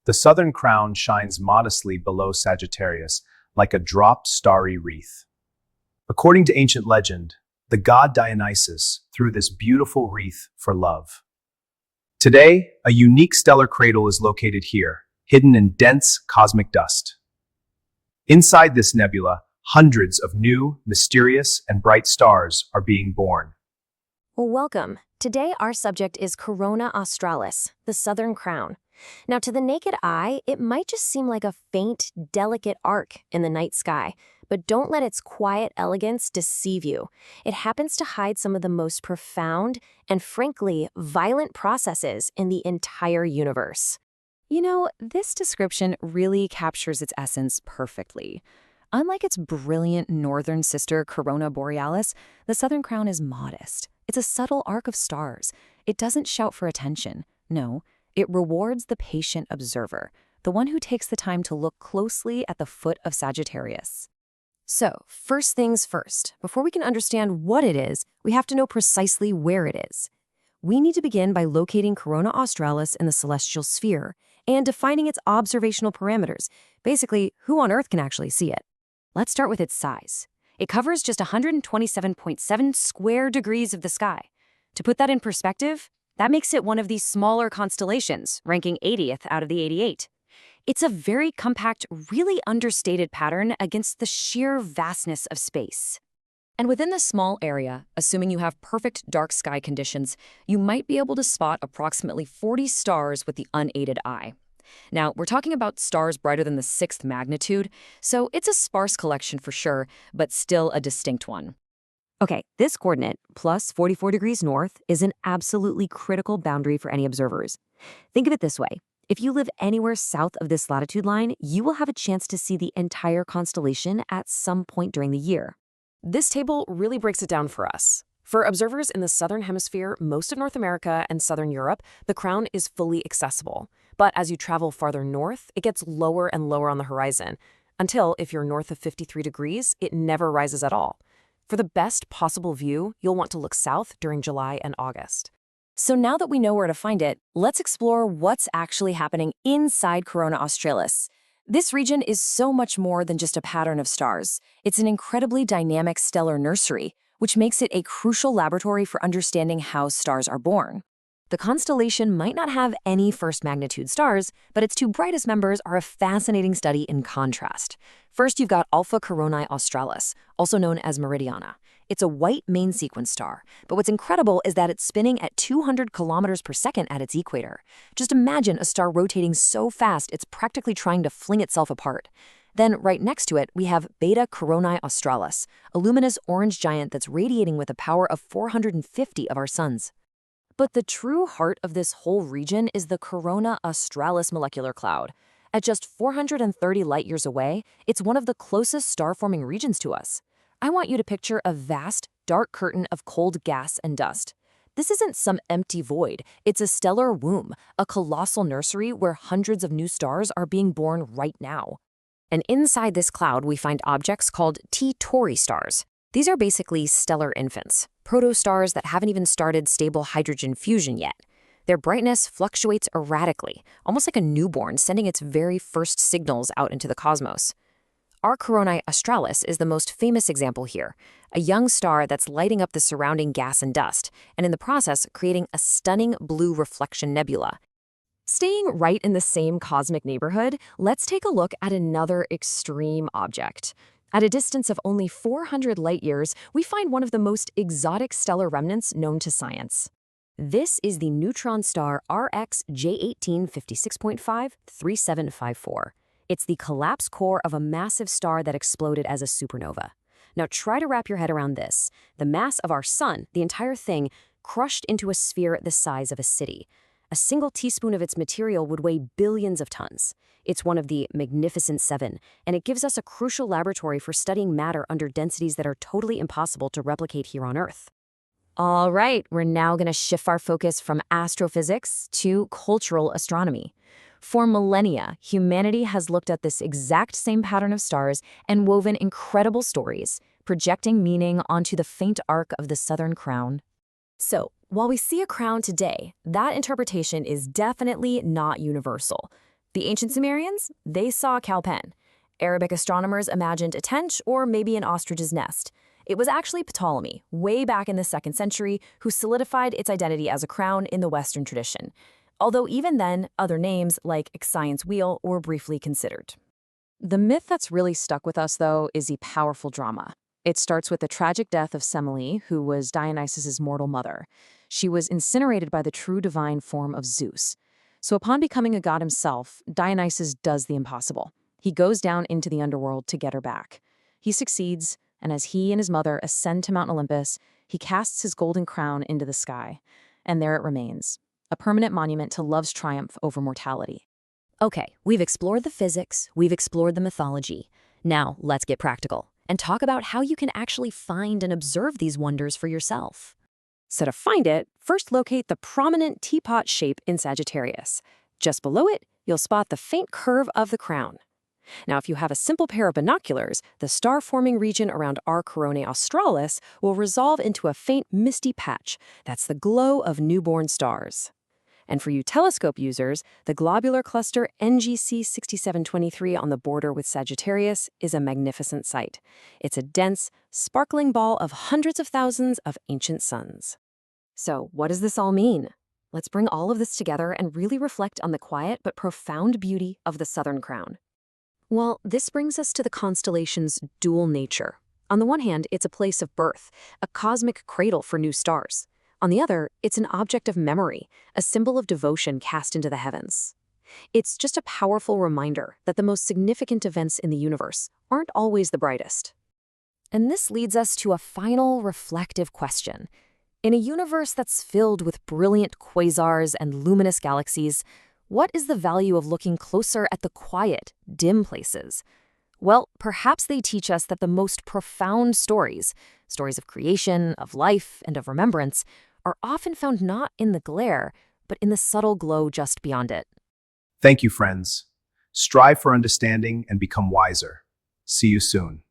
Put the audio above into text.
The southern crown shines modestly below Sagittarius, like a dropped starry wreath. According to ancient legend, the god Dionysus threw this beautiful wreath for love. Today, a unique stellar cradle is located here, hidden in dense cosmic dust. Inside this nebula, hundreds of new, mysterious, and bright stars are being born. Well, welcome. Today our subject is Corona Australis, the southern crown. Now, to the naked eye, it might just seem like a faint, delicate arc in the night sky, but don't let its quiet elegance deceive you. It happens to hide some of the most profound and, frankly, violent processes in the entire universe. You know, this description really captures its essence perfectly. Unlike its brilliant northern sister Corona Borealis, the southern crown is modest. It's a subtle arc of stars. It doesn't shout for attention. No, it rewards the patient observer, the one who takes the time to look closely at the foot of Sagittarius. So, first things first, before we can understand what it is, we have to know precisely where it is. We need to begin by locating Corona Australis in the celestial sphere and defining its observational parameters, basically who on Earth can actually see it. Let's start with its size. It covers just 127.7 square degrees of the sky. To put that in perspective, that makes it one of the smaller constellations, ranking 80th out of the 88. It's a very compact, really understated pattern against the sheer vastness of space. And within this small area, assuming you have perfect dark sky conditions, you might be able to spot approximately 40 stars with the unaided eye. Now, we're talking about stars brighter than the 6th magnitude, so it's a sparse collection for sure, but still a distinct one. Okay, this coordinate, plus 44 degrees north, is an absolutely critical boundary for any observers. Think of it this way. If you live anywhere south of this latitude line, you will have a chance to see the entire constellation at some point during the year. This table really breaks it down for us. For observers in the southern hemisphere, most of North America and southern Europe, the crown is fully accessible. But as you travel farther north, it gets lower and lower on the horizon, until, if you're north of 53 degrees, it never rises at all. For the best possible view, you'll want to look south during July and August. So now that we know where to find it, let's explore what's actually happening inside Corona Australis. This region is so much more than just a pattern of stars. It's an incredibly dynamic stellar nursery, which makes it a crucial laboratory for understanding how stars are born. The constellation might not have any first-magnitude stars, but its two brightest members are a fascinating study in contrast. First, you've got Alpha Coronae Australis, also known as Meridiana. It's a white main sequence star, but what's incredible is that it's spinning at 200 kilometers per second at its equator. Just imagine a star rotating so fast it's practically trying to fling itself apart. Then, right next to it, we have Beta Coronae Australis, a luminous orange giant that's radiating with a power of 450 of our suns. But the true heart of this whole region is the Corona Australis molecular cloud. At just 430 light-years away, it's one of the closest star-forming regions to us. I want you to picture a vast, dark curtain of cold gas and dust. This isn't some empty void. It's a stellar womb, a colossal nursery where hundreds of new stars are being born right now. And inside this cloud, we find objects called T Tauri stars. These are basically stellar infants, protostars that haven't even started stable hydrogen fusion yet. Their brightness fluctuates erratically, almost like a newborn sending its very first signals out into the cosmos. Our Corona Australis is the most famous example here, a young star that's lighting up the surrounding gas and dust, and in the process creating a stunning blue reflection nebula. Staying right in the same cosmic neighborhood, let's take a look at another extreme object. At a distance of only 400 light-years, we find one of the most exotic stellar remnants known to science. This is the neutron star RX J18 56.5 3754. It's the collapsed core of a massive star that exploded as a supernova. Now try to wrap your head around this. The mass of our sun, the entire thing, crushed into a sphere the size of a city. A single teaspoon of its material would weigh billions of tons. It's one of the Magnificent Seven, and it gives us a crucial laboratory for studying matter under densities that are totally impossible to replicate here on Earth. All right, we're now going to shift our focus from astrophysics to cultural astronomy. For millennia, humanity has looked at this exact same pattern of stars and woven incredible stories, projecting meaning onto the faint arc of the southern crown. So, while we see a crown today, that interpretation is definitely not universal. The ancient Sumerians, they saw Calpen. Arabic astronomers imagined a tench or maybe an ostrich's nest. It was actually Ptolemy, way back in the 2nd century, who solidified its identity as a crown in the Western tradition. Although even then, other names like Ixion's wheel were briefly considered. The myth that's really stuck with us, though, is the powerful drama. It starts with the tragic death of Semele, who was Dionysus's mortal mother. She was incinerated by the true divine form of Zeus. So upon becoming a god himself, Dionysus does the impossible. He goes down into the underworld to get her back. He succeeds, and as he and his mother ascend to Mount Olympus, he casts his golden crown into the sky. And there it remains, a permanent monument to love's triumph over mortality. Okay, we've explored the physics, we've explored the mythology. Now, let's get practical and talk about how you can actually find and observe these wonders for yourself. So to find it, first locate the prominent teapot shape in Sagittarius. Just below it, you'll spot the faint curve of the crown. Now, if you have a simple pair of binoculars, the star-forming region around our Corona Australis will resolve into a faint misty patch. That's the glow of newborn stars. And for you telescope users, the globular cluster NGC 6723 on the border with Sagittarius is a magnificent sight. It's a dense, sparkling ball of hundreds of thousands of ancient suns. So, what does this all mean? Let's bring all of this together and really reflect on the quiet but profound beauty of the Southern Crown. Well, this brings us to the constellation's dual nature. On the one hand, it's a place of birth, a cosmic cradle for new stars. On the other, it's an object of memory, a symbol of devotion cast into the heavens. It's just a powerful reminder that the most significant events in the universe aren't always the brightest. And this leads us to a final reflective question. In a universe that's filled with brilliant quasars and luminous galaxies, what is the value of looking closer at the quiet, dim places? Well, perhaps they teach us that the most profound stories of creation, of life, and of remembrance, are often found not in the glare, but in the subtle glow just beyond it. Thank you, friends. Strive for understanding and become wiser. See you soon.